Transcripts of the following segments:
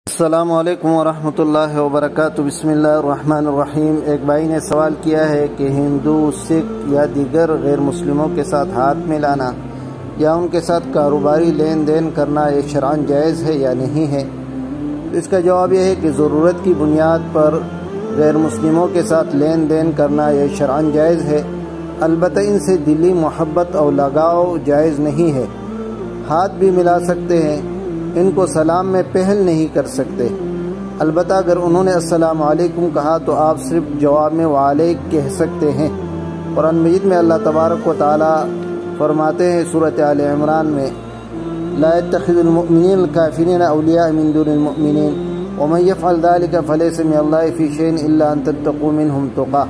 السلام علیکم ورحمۃ اللہ وبرکاتہ۔ بسم اللہ الرحمن الرحیم۔ ایک بھائی نے سوال کیا ہے کہ ہندو، سکھ یا دیگر غیر مسلموں کے ساتھ ہاتھ ملانا یا ان کے ساتھ کاروباری لین دین کرنا یہ شرعاً جائز ہے یا نہیں ہے؟ اس کا جواب یہ ہے کہ ضرورت کی بنیاد پر غیر مسلموں کے ساتھ لین دین کرنا یہ شرعاً جائز ہے، البتہ ان سے دلی محبت اور لگاؤ جائز نہیں ہے۔ ہاتھ بھی ملا سکتے ہیں، ان کو سلام میں پہل نہیں کر سکتے، البتہ اگر انہوں نے السلام علیکم کہا تو آپ صرف جواب میں وعلیک کہہ سکتے ہیں۔ قرآن مجید میں اللہ تبارک و تعالی فرماتے ہیں سورۃ آل عمران میں، لا يتخذ المؤمنین الکافرین اولیاء من دون المؤمنین ومن يفعل ذلك فلیس من اللہ فی شیء الا ان تتقوا منهم تقا،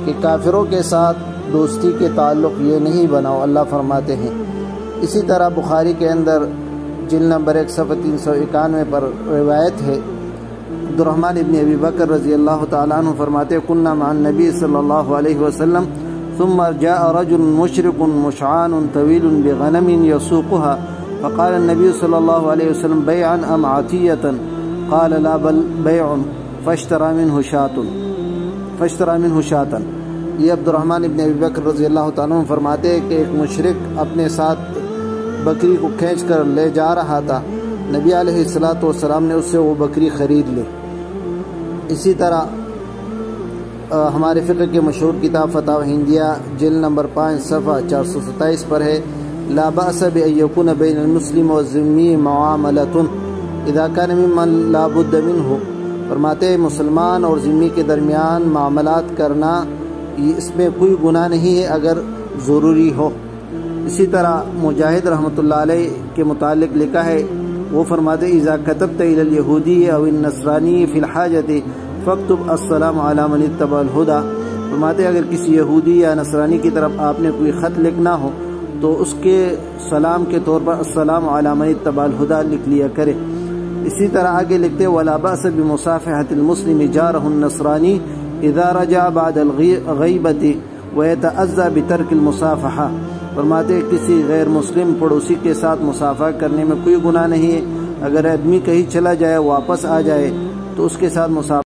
کہ کافروں کے ساتھ دوستی کے تعلق یہ نہیں بناؤ، اللہ فرماتے ہیں۔ اسی طرح بخاری کے اندر جلد نمبر 1 صفحہ 391 پر روایت ہے، عبدالرحمن ابن ابی بکر رضی اللہ تعالیٰ عنہ فرماتے ہیں، كنا مع النبی صلی اللہ علیہ وسلم ثم جاء رجل مشرق مشعان طویل بغنم يسوقها فقال النبي صلی اللہ علیہ وسلم بیعا ام عطیة قال لا بل بیع فاشترى منه شاة۔ یہ عبدالرحمن ابن ابی بکر رضی اللہ تعالیٰ عنہ فرماتے ہیں کہ ایک مشرق اپنے ساتھ بکری کو کھینچ کر لے جا رہا تھا، نبی علیہ السلام نے اس سے وہ بکری خرید لی۔ اسی طرح ہمارے فقہ کے مشہور کتاب فتاوی ہندیہ جلد نمبر 5 صفحہ 427 پر ہے، لا بأس بأن يكون بين المسلم والذمي معاملة اذا كان ممن لا بد منه۔ فرماتے ہیں مسلمان اور ذمی کے درمیان معاملات کرنا اس میں کوئی گناہ نہیں ہے اگر ضروری ہو۔ اسی طرح مجاہد رحمۃ اللہ علیہ کے متعلق لکھا ہے، وہ فرماتے ہیں اذا كتبت الى اليهودي او النصراني في الحاجة فاكتب السلام على من اتبع الهدى۔ فرماتے ہیں اگر کسی یہودی یا نصرانی کی طرف آپ نے کوئی خط لکھنا ہو تو اس کے سلام کے طور پر السلام علی من اتبع الهدى لکھ لیا کرے۔ اسی طرح آگے لکھتے ولا بأس بمصافحة المسلم جاره النصراني اذا رجع بعد الغیبة ويتأذى بترك المصافحة۔ فرماتے کسی غیر مسلم پڑوسی کے ساتھ مصافحہ کرنے میں کوئی گناہ نہیں ہے، اگر آدمی کہیں چلا جائے واپس آ جائے تو اس کے ساتھ مصافحہ